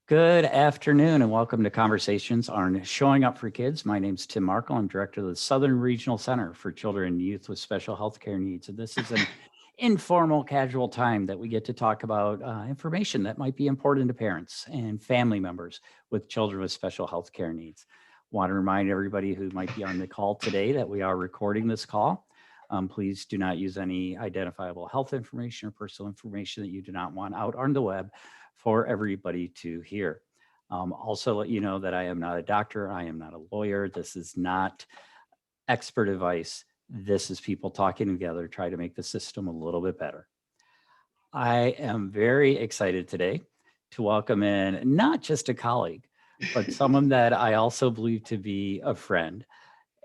Good afternoon and welcome to Conversations on Showing Up for Kids. My name's Tim Markle. I'm director of the Southern Regional Center for Children and Youth with Special Health Care Needs. And this is an informal, casual time that we get to talk about information that might be important to parents and family members with children with special health care needs. Want to remind everybody who might be on the call today that we are recording this call. Please do not use any identifiable health information or personal information that you do not want out on the web for everybody to hear. Also let you know that I am not a doctor. I am not a lawyer. This is not expert advice. This is people talking together, try to make the system a little bit better. I am very excited today to welcome in not just a colleague, but someone that I also believe to be a friend.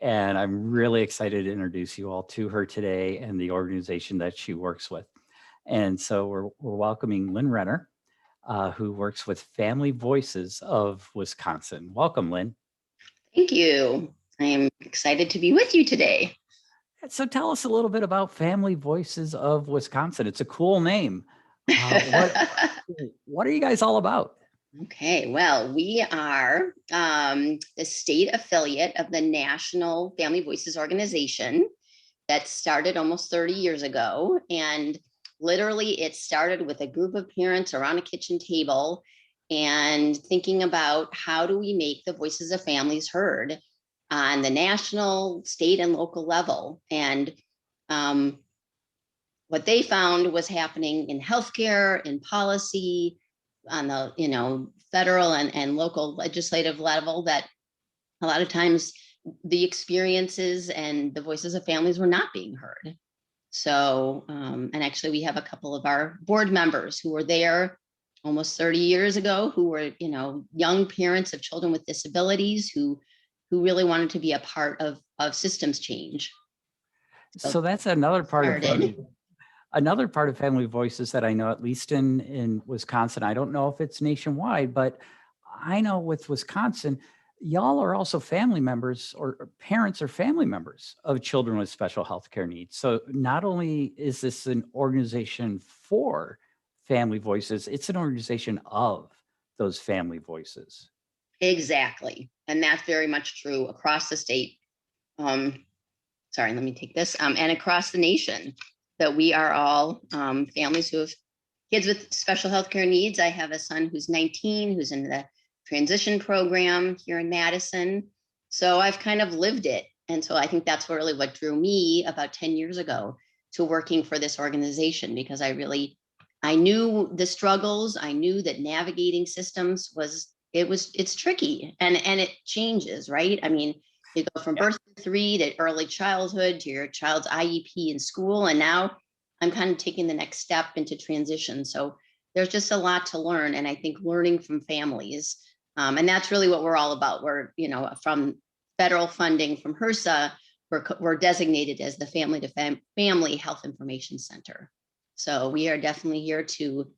And I'm really excited to introduce you all to her today and the organization that she works with. And so we're welcoming Lynn Renner, who works with Family Voices of Wisconsin. Welcome, Lynn. Thank you. I am excited to be with you today. So tell us a little bit about Family Voices of Wisconsin. It's a cool name. What are you guys all about? Okay, well, we are the state affiliate of the National Family Voices organization that started almost 30 years ago. And literally it started with a group of parents around a kitchen table and thinking about how do we make the voices of families heard on the national, state, and local level. And what they found was happening in healthcare, in policy, on the federal and local legislative level, that a lot of times the experiences and the voices of families were not being heard. So, and actually we have a couple of our board members who were there almost 30 years ago, who were, young parents of children with disabilities who really wanted to be a part of systems change. So that's another part of Family Voices that I know, at least in Wisconsin. I don't know if it's nationwide, but I know with Wisconsin, y'all are also family members or parents or family members of children with special health care needs. So not only is this an organization for Family Voices, it's an organization of those family voices. Exactly. And that's very much true across the state. Sorry, let me take this. And across the nation, that we are all families who have kids with special health care needs. I have a son who's 19, who's in the transition program here in Madison. So I've kind of lived it. And so I think that's really what drew me about 10 years ago to working for this organization, because I knew the struggles. I knew that navigating systems it's tricky and it changes, right? I mean, you go from birth to 3 to early childhood to your child's IEP in school. And now I'm kind of taking the next step into transition. So there's just a lot to learn. And I think learning from families, and that's really what we're all about. We're, from federal funding from HRSA, we're designated as the Family to Family Health Information Center. So we are definitely here to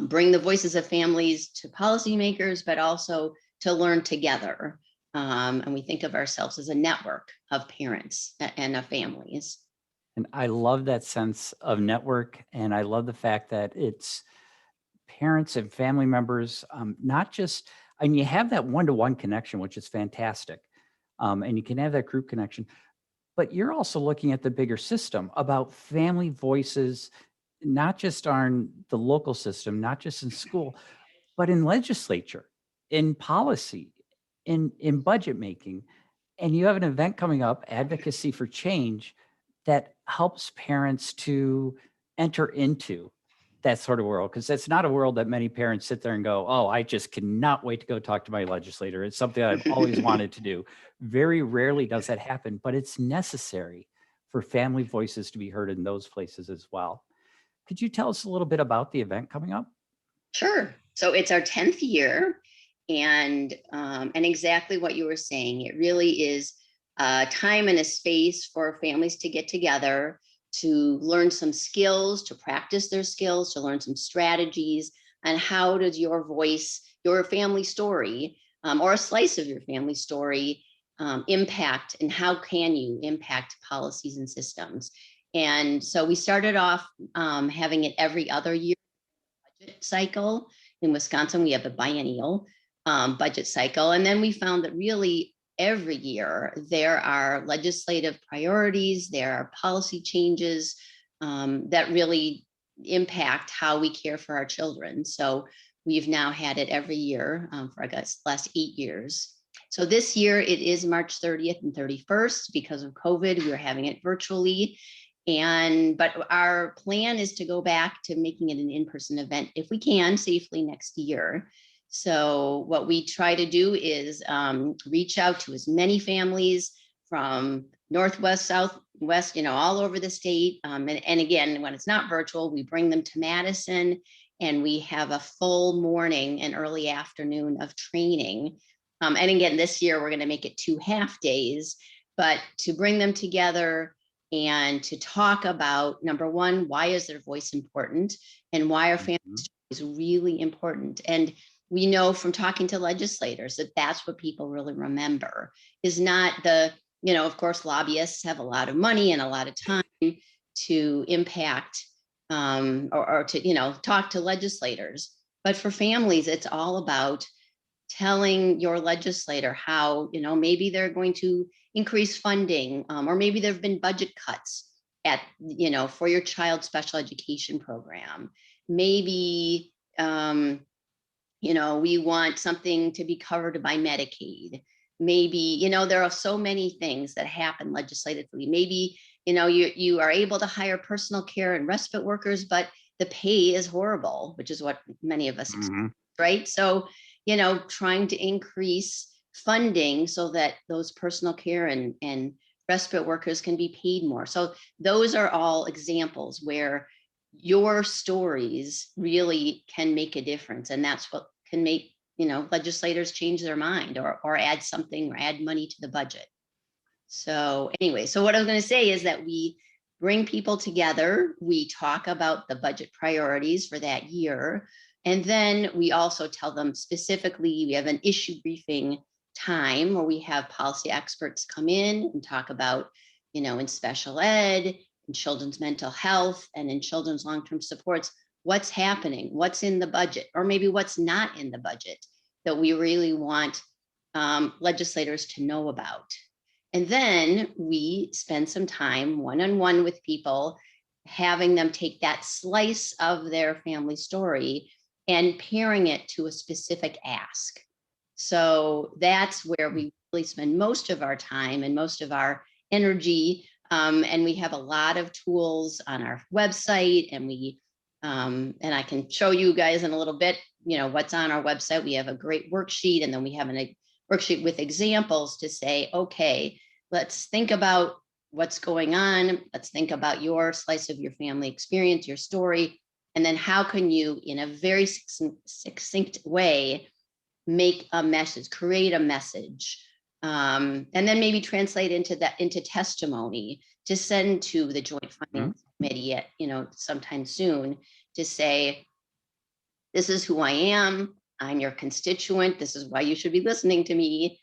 bring the voices of families to policymakers, but also to learn together. And we think of ourselves as a network of parents and of families. And I love that sense of network. And I love the fact that it's parents and family members, not just, and you have that one-to-one connection, which is fantastic. And you can have that group connection, but you're also looking at the bigger system about family voices, not just on the local system, not just in school, but in legislature, in policy, in budget making. And you have an event coming up, Advocacy for Change, that helps parents to enter into that sort of world, because that's not a world that many parents sit there and go, oh, I just cannot wait to go talk to my legislator. It's something I've always wanted to do. Very rarely does that happen, but it's necessary for family voices to be heard in those places as well. Could you tell us a little bit about the event coming up? Sure. So it's our 10th year, and exactly what you were saying. It really is a time and a space for families to get together, to learn some skills, to practice their skills, to learn some strategies, and how does your voice, your family story, or a slice of your family story impact, and how can you impact policies and systems? And so we started off having it every other year budget cycle. In Wisconsin, we have a biennial budget cycle. And then we found that really every year there are legislative priorities, there are policy changes that really impact how we care for our children. So we've now had it every year for, I guess, last 8 years. So this year it is March 30th and 31st because of COVID. We're having it virtually. But our plan is to go back to making it an in-person event if we can safely next year. So what we try to do is reach out to as many families from Northwest, Southwest, all over the state. And again, when it's not virtual, we bring them to Madison and we have a full morning and early afternoon of training. And again, this year we're going to make it 2 half days, but to bring them together and to talk about, number one, why is their voice important and why are family stories really important? And we know from talking to legislators that that's what people really remember is not the, of course, lobbyists have a lot of money and a lot of time to impact or to, talk to legislators. But for families, it's all about telling your legislator how, maybe they're going to increase funding or maybe there've been budget cuts at, for your child's special education program. Maybe, we want something to be covered by Medicaid. Maybe, there are so many things that happen legislatively. Maybe, you are able to hire personal care and respite workers, but the pay is horrible, which is what many of us expect, right? So, trying to increase funding so that those personal care and respite workers can be paid more. So those are all examples where your stories really can make a difference. And that's what can make, legislators change their mind or add something or add money to the budget. So anyway, so what I was going to say is that we bring people together. We talk about the budget priorities for that year. And then we also tell them specifically, we have an issue briefing time where we have policy experts come in and talk about, in special ed, in children's mental health, and in children's long-term supports, what's happening, what's in the budget, or maybe what's not in the budget that we really want legislators to know about. And then we spend some time one-on-one with people, having them take that slice of their family story and pairing it to a specific ask. So that's where we really spend most of our time and most of our energy. And we have a lot of tools on our website, and and I can show you guys in a little bit, what's on our website. We have a great worksheet, and then we have a worksheet with examples to say, okay, let's think about what's going on. Let's think about your slice of your family experience, your story, and then how can you, in a very succinct way, make a message, create a message, and then maybe translate into testimony to send to the Joint Finance Committee at, sometime soon, to say, this is who I am. I'm your constituent. This is why you should be listening to me.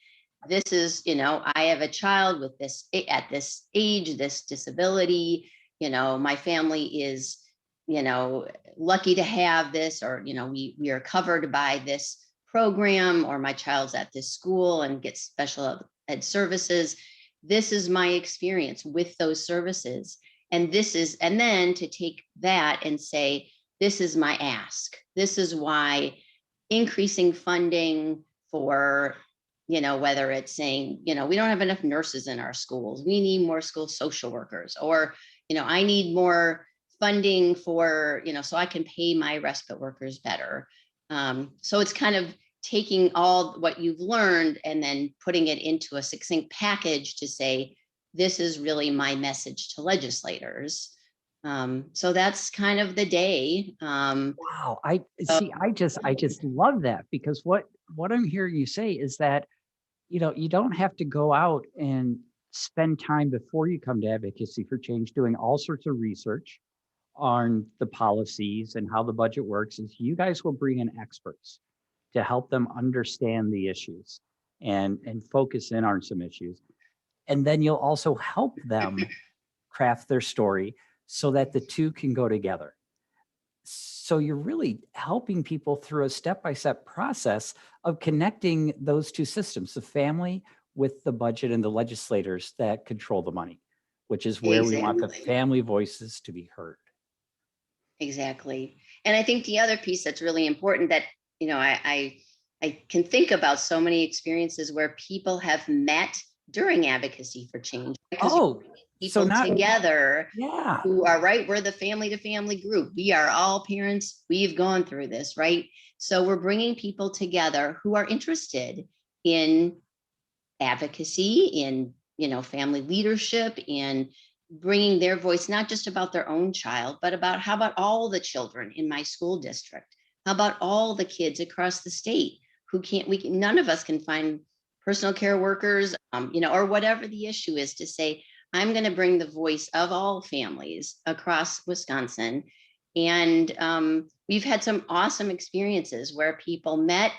This is, I have a child with this at this age, this disability. My family is, lucky to have this, or, we are covered by this program, or my child's at this school and gets special ed services. This is my experience with those services. And then to take that and say, this is my ask. This is why increasing funding for, whether it's saying, we don't have enough nurses in our schools, we need more school social workers, or, I need more funding for, so I can pay my respite workers better. So it's kind of taking all what you've learned and then putting it into a succinct package to say, this is really my message to legislators. So that's kind of the day. Wow. I just love that, because what I'm hearing you say is that, you don't have to go out and spend time before you come to Advocacy for Change doing all sorts of research on the policies and how the budget works. Is you guys will bring in experts to help them understand the issues and focus in on some issues. And then you'll also help them craft their story so that the two can go together. So you're really helping people through a step-by-step process of connecting those two systems, the family with the budget and the legislators that control the money, which is where we want the Exactly. family voices to be heard. Exactly. And I think the other piece that's really important that, I can think about so many experiences where people have met during advocacy for change because you're Oh, bringing so people not together yeah. who are right. We're the family to family group. We are all parents. We've gone through this, right? So we're bringing people together who are interested in advocacy, in family leadership, in bringing their voice, not just about their own child, but about how about all the children in my school district, how about all the kids across the state who can't none of us can find personal care workers, or whatever the issue is, to say I'm going to bring the voice of all families across Wisconsin. And we've had some awesome experiences where people met,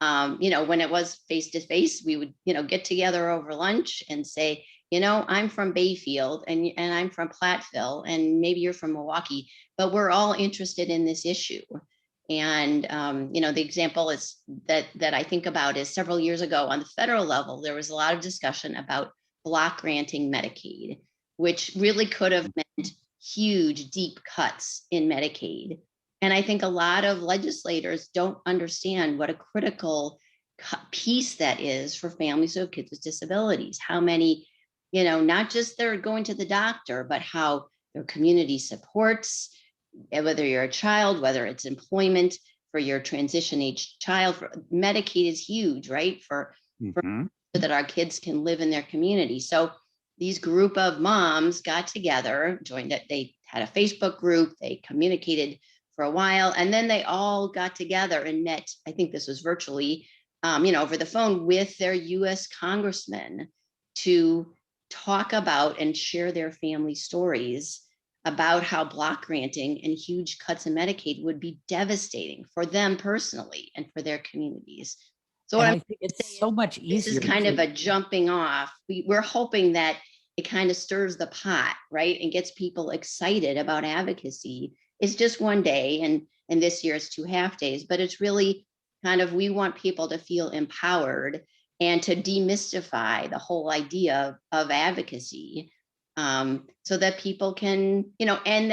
when it was face to face, we would, get together over lunch and say, I'm from Bayfield and I'm from Platteville, and maybe you're from Milwaukee, but we're all interested in this issue. And the example is that I think about is several years ago on the federal level, there was a lot of discussion about block granting Medicaid, which really could have meant huge, deep cuts in Medicaid. And I think a lot of legislators don't understand what a critical piece that is for families of kids with disabilities. How many, not just they're going to the doctor, but how their community supports, whether you're a child, whether it's employment for your transition age child. Medicaid is huge, right? For Mhm. that our kids can live in their community. So these group of moms got together, joined it. They had a Facebook group. They communicated for a while, and then they all got together and met. I think this was virtually, over the phone with their U.S. congressmen to talk about and share their family stories about how block granting and huge cuts in Medicaid would be devastating for them personally and for their communities. So what And I'm I think it's saying is, so much this is easier kind of to a jumping off. We're hoping that it kind of stirs the pot, right? And gets people excited about advocacy. It's just one day, and this year it's 2 half days, but it's really kind of, we want people to feel empowered and to demystify the whole idea of advocacy, so that people can, end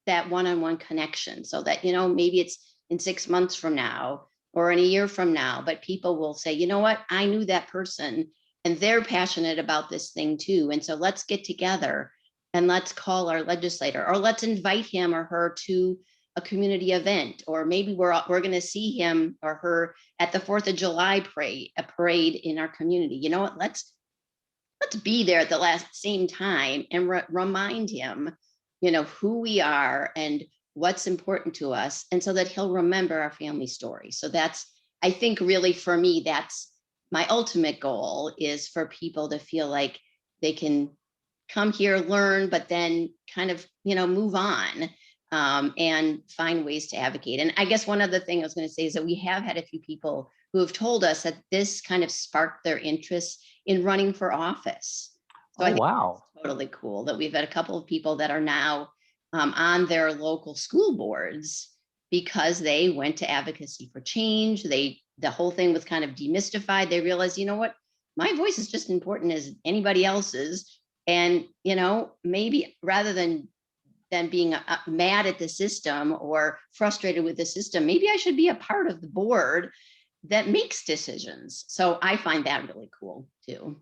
that one-on-one connection, so that, maybe it's in 6 months from now or in a year from now, but people will say, you know what, I knew that person and they're passionate about this thing too. And so let's get together and let's call our legislator, or let's invite him or her to a community event, or maybe we're going to see him or her at the 4th of July parade, a parade in our community. You know what? Let's be there at the same time and remind him, who we are and what's important to us, and so that he'll remember our family story. So that's, I think, really for me, that's my ultimate goal, is for people to feel like they can come here, learn, but then kind of, move on, and find ways to advocate. And I guess one other thing I was going to say is that we have had a few people who have told us that this kind of sparked their interest in running for office. So oh, I think wow. it's totally cool that we've had a couple of people that are now, on their local school boards because they went to Advocacy for Change. The whole thing was kind of demystified. They realized, you know what, my voice is just important as anybody else's. And, maybe rather than being mad at the system or frustrated with the system, maybe I should be a part of the board that makes decisions. So I find that really cool too.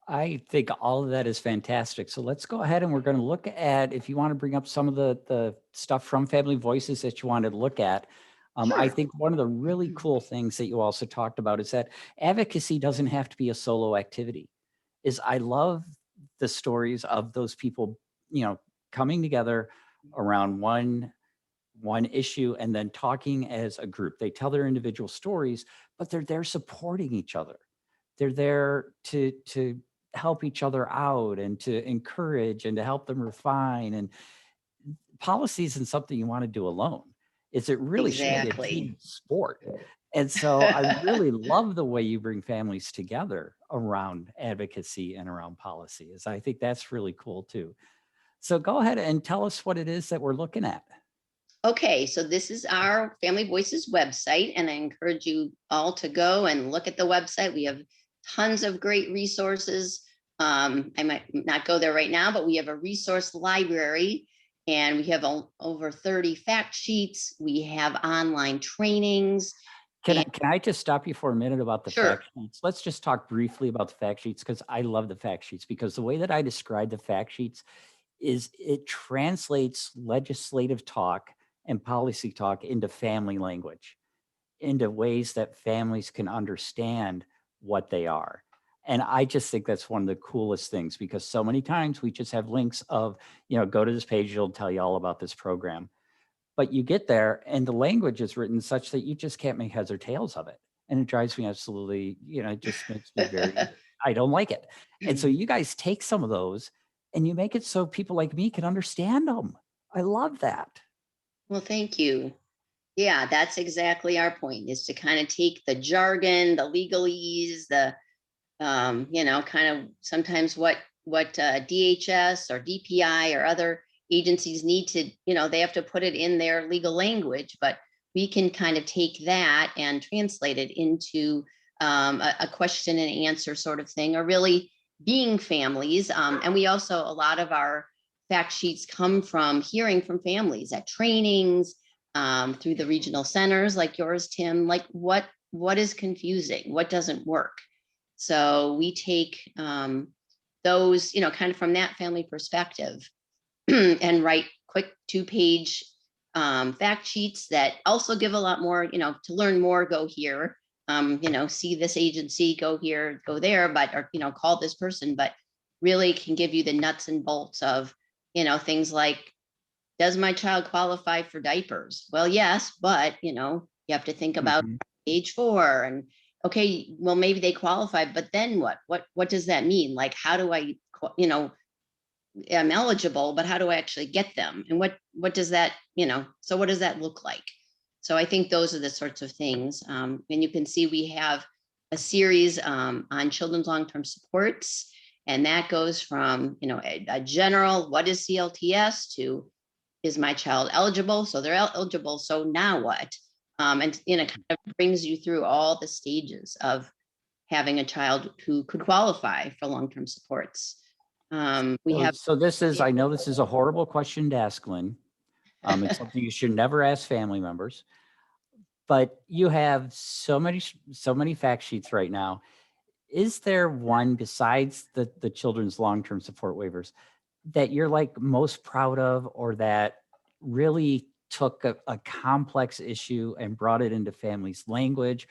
I think all of that is fantastic. So let's go ahead and we're going to look at, if you want to bring up some of the stuff from Family Voices that you wanted to look at. I Sure. think one of the really cool things that you also talked about is that advocacy doesn't have to be a solo activity. I love the stories of those people, coming together around one issue and then talking as a group. They tell their individual stories, but they're there supporting each other. They're there to help each other out and to encourage and to help them refine. And policy isn't something you want to do alone. It really should be a team Exactly. sport. And so I really love the way you bring families together around advocacy and around policy. I think that's really cool too. So go ahead and tell us what it is that we're looking at. Okay, so this is our Family Voices website, and I encourage you all to go and look at the website. We have tons of great resources. I might not go there right now, but we have a resource library, and we have over 30 fact sheets. We have online trainings. Can And I just stop you for a minute about the sure, fact sheets? Let's just talk briefly about the fact sheets, because I love the fact sheets, because the way that I describe the fact sheets is it translates legislative talk and policy talk into family language, into ways that families can understand what they are. And I just think that's one of the coolest things, because so many times we just have links of, go to this page, it'll tell you all about this program. But you get there and the language is written such that you just can't make heads or tails of it. And it drives me absolutely, it just makes me very, I don't like it. And so you guys take some of those and you make it so people like me can understand them. I love that. well, thank you. Yeah, that's exactly our point, is to kind of take the jargon, the legalese, the kind of sometimes what DHS or DPI or other agencies need to, they have to put it in their legal language, but we can kind of take that and translate it into a question and answer sort of thing, or really being families. And we also, a lot of our fact sheets come from hearing from families at trainings, through the regional centers like yours, Tim, like what is confusing, what doesn't work. So we take those, kind of from that family perspective and write quick 2-page fact sheets that also give a lot more, to learn more, go here, see this agency, go here, go there, but, or, call this person, but really can give you the nuts and bolts of, things like, does my child qualify for diapers? Well, yes, but, you have to think about Mhm. age 4 and okay, well, maybe they qualify, but then what? What does that mean? Like, how do I, I'm eligible, but how do I actually get them? And what does that, so what does that look like? So I think those are the sorts of things. And you can see we have a series on children's long-term supports, and that goes from, a general, what is CLTS, to is my child eligible? So they're eligible. So now what? And kind of brings you through all the stages of having a child who could qualify for long-term supports. We So, have, so this is, I know this is a horrible question to ask, Lynn. It's something you should never ask family members, but you have so many fact sheets right now. Is there one besides the children's long-term support waivers that you're like most proud of, or that really took a complex issue and brought it into families' language,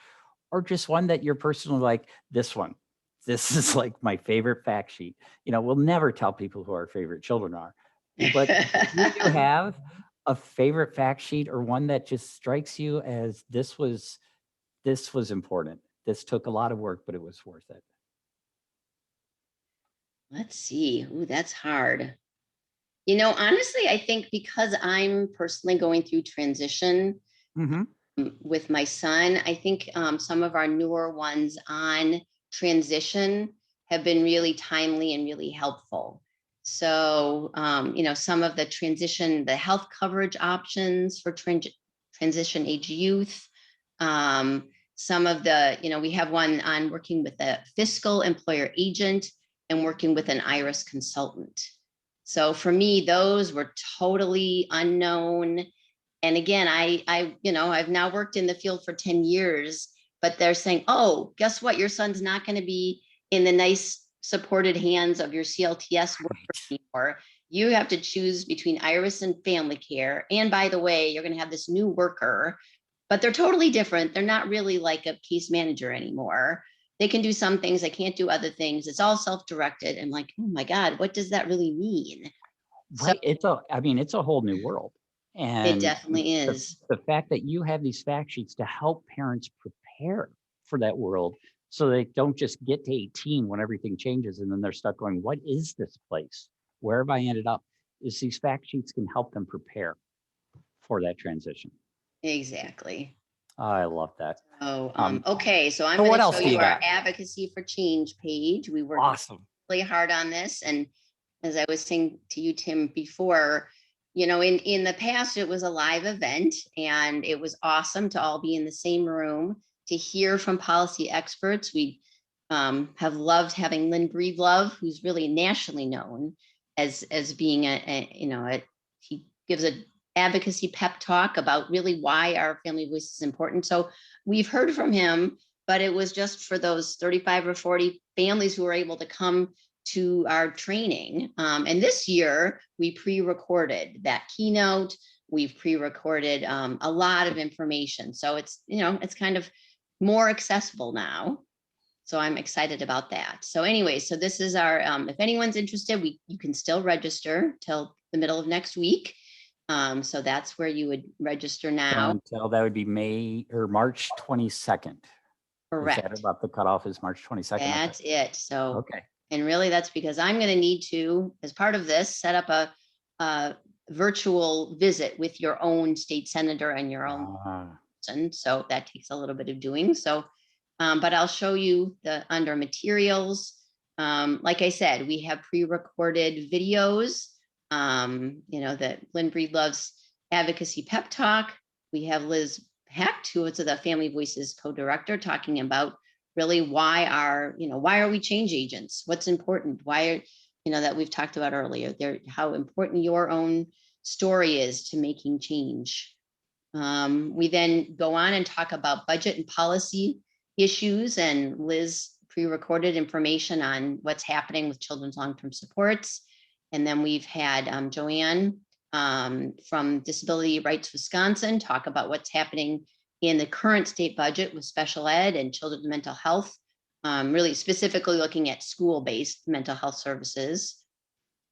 or just one that you're personally like, this one, this is like my favorite fact sheet? We'll never tell people who our favorite children are, but do you have a favorite fact sheet, or one that just strikes you as this was important? This took a lot of work, but it was worth it. let's see. Ooh, that's hard. Honestly, I think because I'm personally going through transition Hmm. with my son, I think some of our newer ones on transition have been really timely and really helpful. So, some of the transition, the health coverage options for transition age youth, some of the, we have one on working with a fiscal employer agent and working with an IRIS consultant. So for me, those were totally unknown. And again, I've now worked in the field for 10 years, but they're saying, oh, guess what? Your son's not going to be in the nice supported hands of your CLTS worker Right. anymore. You have to choose between Iris and family care. And by the way, you're going to have this new worker, but they're totally different. They're not really like a case manager anymore. They can do some things, they can't do other things. It's all self-directed. And like, oh my God, what does that really mean? So Right. I mean, it's a whole new world. it And definitely the, is. the fact that you have these fact sheets to help parents prepare for that world, so they don't just get to 18 when everything changes and then they're stuck going, what is this place? Where have I ended up? Is these fact sheets can help them prepare for that transition. Exactly. I love that. Oh, Um, okay. So I'm so going what to show else do you you our got? Advocacy for Change page. We worked Awesome. really hard on this. And as I was saying to you, Tim, before, in the past, it was a live event, and it was awesome to all be in the same room to hear from policy experts. We have loved having Lynn Breedlove, who's really nationally known as being he gives a advocacy pep talk about really why our family voice is important. So we've heard from him, but it was just for those 35 or 40 families who were able to come to our training. And this year we pre-recorded that keynote. We've pre-recorded a lot of information. So it's kind of more accessible now. So I'm excited about that. So anyway, so this is our, if anyone's interested, you can still register till the middle of next week. So that's where you would register So now. until that would be March 22nd. Correct. Is that about the cutoff is March 22nd? That's it. So, okay. And really that's because I'm going to need to, as part of this, set up a virtual visit with your own state senator and your own person. So that takes a little bit of doing. So, but I'll show you under materials. Like I said, we have pre-recorded videos, that Lynn Breedlove's advocacy pep talk. We have Liz Hecht, who is the Family Voices co-director, talking about really why are we change agents? What's important? Why are, that we've talked about earlier, how important your own story is to making change. We then go on and talk about budget and policy issues, and Liz pre-recorded information on what's happening with children's long-term supports. And then we've had Joanne from Disability Rights Wisconsin talk about what's happening in the current state budget with special ed and children's mental health, really specifically looking at school-based mental health services.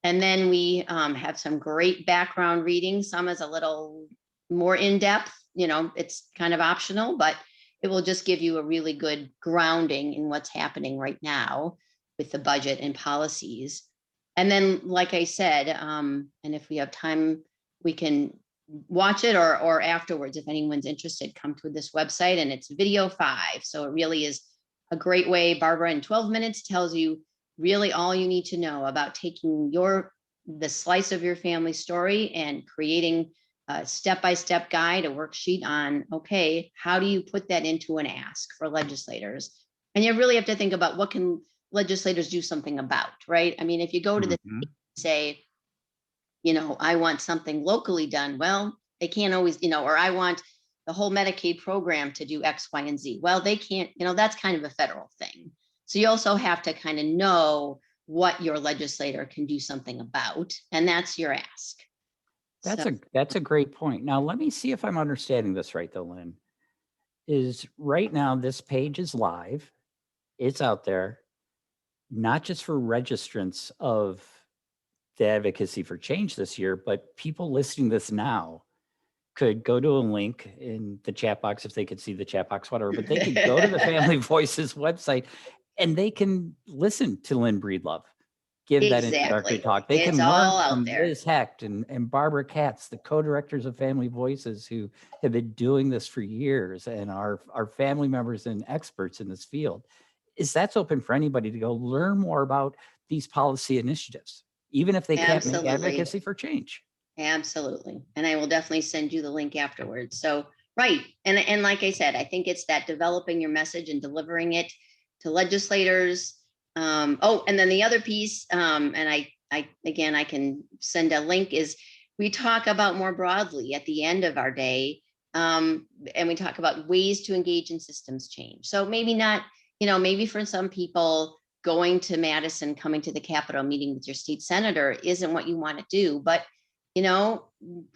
And then we have some great background reading. Some is a little more in-depth, it's kind of optional, but it will just give you a really good grounding in what's happening right now with the budget and policies. And then, like I said, and if we have time, we can watch it or afterwards, if anyone's interested, come to this website, and it's video 5. So it really is a great way. Barbara in 12 minutes tells you really all you need to know about taking the slice of your family story and creating a step-by-step guide, a worksheet on, okay, how do you put that into an ask for legislators? And you really have to think about what can legislators do something about, right? I mean, if you go to the say, I want something locally done, well, they can't always, or I want the whole Medicaid program to do X, Y, and Z. Well, they can't, that's kind of a federal thing. So you also have to kind of know what your legislator can do something about, and that's your ask. That's a great point. Now, let me see if I'm understanding this right, though, Lynn. Is right now this page is live. It's out there, not just for registrants of the Advocacy for Change this year, but people listening to this now could go to a link in the chat box if they could see the chat box, whatever, but they could go to the Family Voices website and they can listen to Lynn Breedlove give that introductory talk. They can learn from Liz Hecht and Barbara Katz, the co-directors of Family Voices, who have been doing this for years and are family members and experts in this field. That's open for anybody to go learn more about these policy initiatives, even if they can't make Advocacy for Change. Absolutely. And I will definitely send you the link afterwards. So, right. And like I said, I think it's that developing your message and delivering it to legislators. And then the other piece, and I can send a link, is we talk about more broadly at the end of our day. And we talk about ways to engage in systems change. So maybe not, maybe for some people, going to Madison, coming to the Capitol, meeting with your state senator isn't what you want to do, but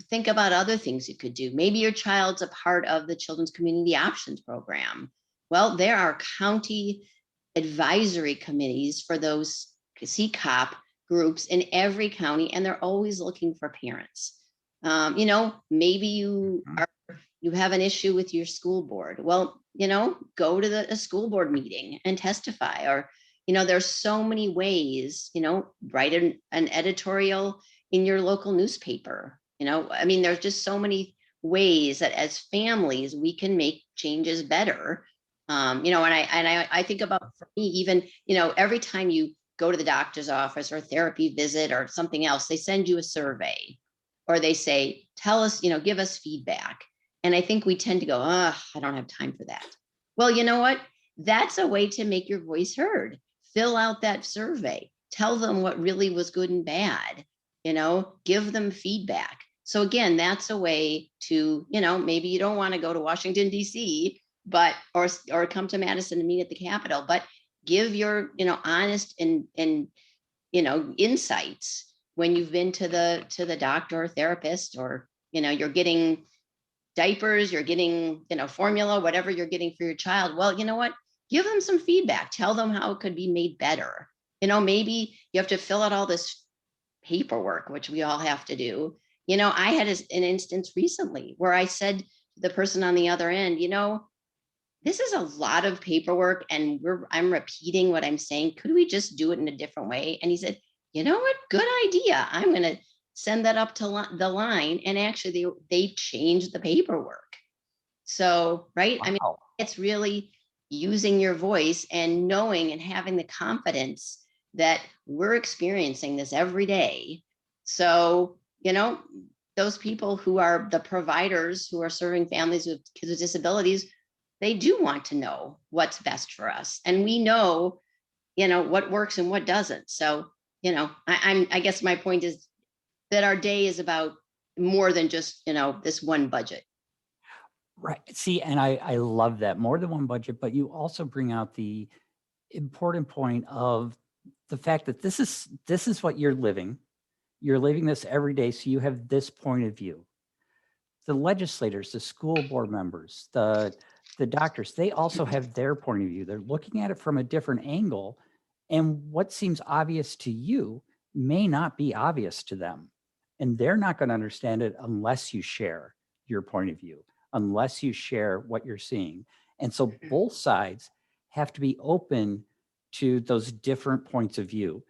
think about other things you could do. Maybe your child's a part of the Children's Community Options Program. Well, there are county advisory committees for those CCOP groups in every county, and they're always looking for parents. Maybe you have an issue with your school board. Well, go to a school board meeting and testify, or there's so many ways, write an editorial in your local newspaper. There's just so many ways that as families we can make changes better. And I think about, for me, even, every time you go to the doctor's office or therapy visit or something else, they send you a survey. or they say, tell us, give us feedback. And I think we tend to go, oh, I don't have time for that. Well, you know what? That's a way to make your voice heard. Fill out that survey. Tell them what really was good and bad. Give them feedback. So again, that's a way to, maybe you don't want to go to Washington, D.C., but or come to Madison to meet at the Capitol, but give your, honest and insights when you've been to the doctor or therapist, or, you're getting diapers, you're getting, formula, whatever you're getting for your child. Well, you know what? Give them some feedback. Tell them how it could be made better. Maybe you have to fill out all this paperwork, which we all have to do. I had an instance recently where I said to the person on the other end, this is a lot of paperwork and I'm repeating what I'm saying. Could we just do it in a different way? And he said, you know what? Good idea. I'm going to send that up to the line. And actually they changed the paperwork. So, right. Wow. I mean, it's really using your voice and knowing and having the confidence that we're experiencing this every day. So, those people who are the providers who are serving families with kids with disabilities, they do want to know what's best for us. And we know, what works and what doesn't. So, I guess my point is that our day is about more than just, this one budget. Right. See, and I love that, more than one budget, but you also bring out the important point of the fact that this is what you're living. You're living this every day. So you have this point of view. The legislators, the school board members, the doctors, they also have their point of view. They're looking at it from a different angle. And what seems obvious to you may not be obvious to them. And they're not going to understand it unless you share your point of view, unless you share what you're seeing. And so both sides have to be open to those different points of view.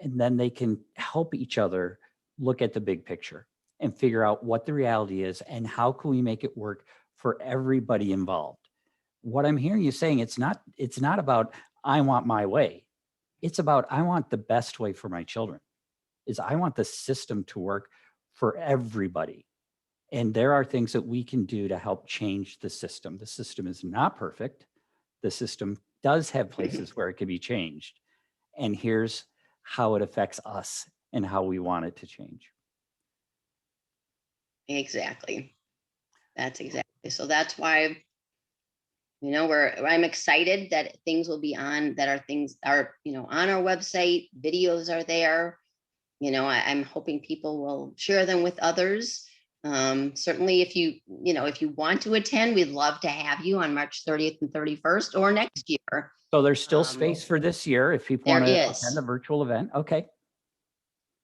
And then they can help each other look at the big picture and figure out what the reality is and how can we make it work for everybody involved. What I'm hearing you saying, it's not about I want my way. It's about I want the best way for my children. Is I want the system to work for everybody. And there are things that we can do to help change the system. The system is not perfect. The system does have places where it can be changed. And here's how it affects us and how we want it to change. Exactly. That's exactly. So that's why, I'm excited that things will be on, things are, on our website, videos are there. I'm hoping people will share them with others. Certainly if you want to attend, we'd love to have you on March 30th and 31st or next year. So there's still space for this year if people want to attend the virtual event. Okay.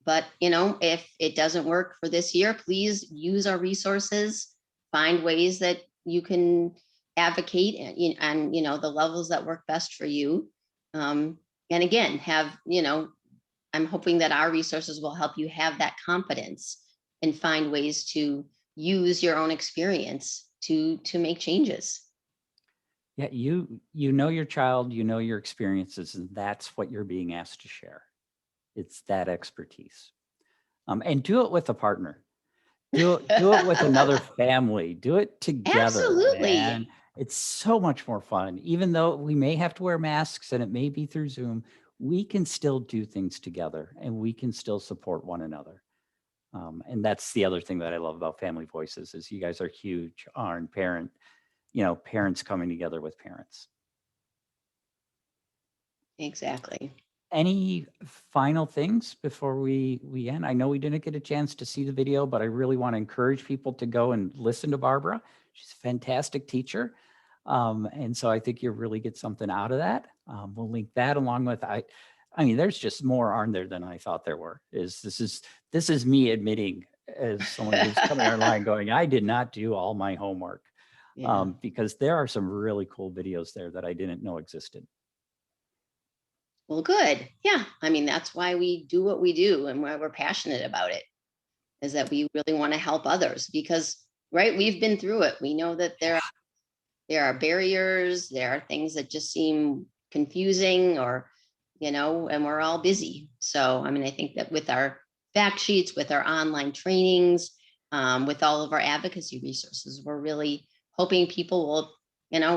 But, if it doesn't work for this year, please use our resources, find ways that you can advocate and the levels that work best for you. And again, I'm hoping that our resources will help you have that confidence and find ways to use your own experience to make changes. Yeah, you know your child, you know your experiences, and that's what you're being asked to share. It's that expertise. And do it with a partner. Do it with another family. Do it together. Absolutely. Man. It's so much more fun. Even though we may have to wear masks and it may be through Zoom, we can still do things together and we can still support one another. And that's the other thing that I love about Family Voices is you guys are huge on parents coming together with parents. Exactly. Any final things before we end? I know we didn't get a chance to see the video, but I really want to encourage people to go and listen to Barbara. She's a fantastic teacher. And so I think you'll really get something out of that. We'll link that along with, I mean, there's just more on there than I thought there were. This is me admitting as someone who's coming online going, I did not do all my homework. Yeah. Because there are some really cool videos there that I didn't know existed. Well, good. Yeah. I mean, that's why we do what we do and why we're passionate about it, is that we really want to help others because, right, we've been through it. We know that there are barriers, there are things that just seem confusing or, and we're all busy. So, I mean, I think that with our fact sheets, with our online trainings, with all of our advocacy resources. We're really hoping people will,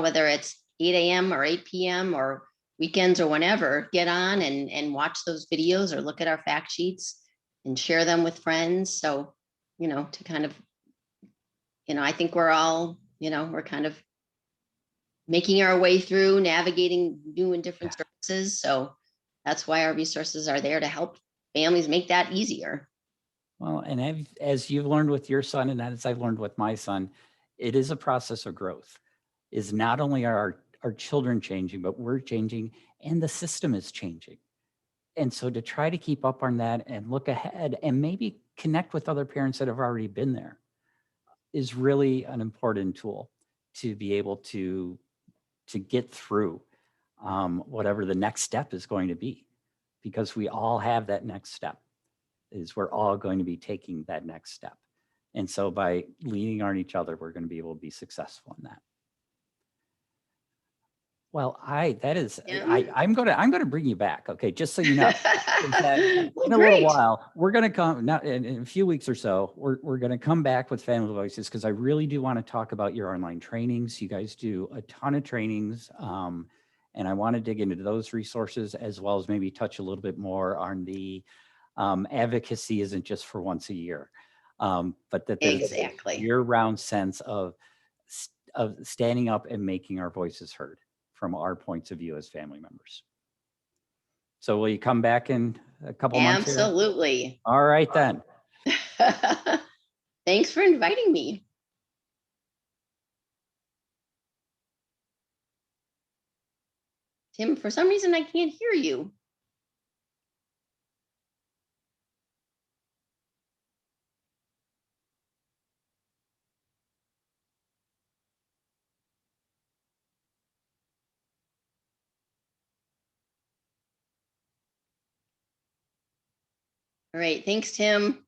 whether it's 8 a.m. or 8 p.m. or weekends or whenever, get on and watch those videos or look at our fact sheets and share them with friends. So, to kind of, I think we're all, we're kind of making our way through navigating new and different services. So that's why our resources are there to help families make that easier. Well, and as you've learned with your son, and as I've learned with my son, it is a process of growth. Is not only are our children changing, but we're changing and the system is changing. And so to try to keep up on that and look ahead and maybe connect with other parents that have already been there is really an important tool to be able to get through whatever the next step is going to be, because we all have that next step. Is we're all going to be taking that next step. And so by leaning on each other, we're going to be able to be successful in that. Well, I'm going to bring you back. Okay. Just so you know, Well, in a little great. while, we're going to come now in a few weeks or so, we're going to come back with Family Voices, because I really do want to talk about your online trainings. You guys do a ton of trainings. And I want to dig into those resources, as well as maybe touch a little bit more on the advocacy isn't just for once a year, but that there's Exactly. a year-round sense of standing up and making our voices heard from our points of view as family members. So will you come back in a couple months here? Absolutely. All right, then. Thanks for inviting me. Tim, for some reason, I can't hear you. All right. Thanks, Tim.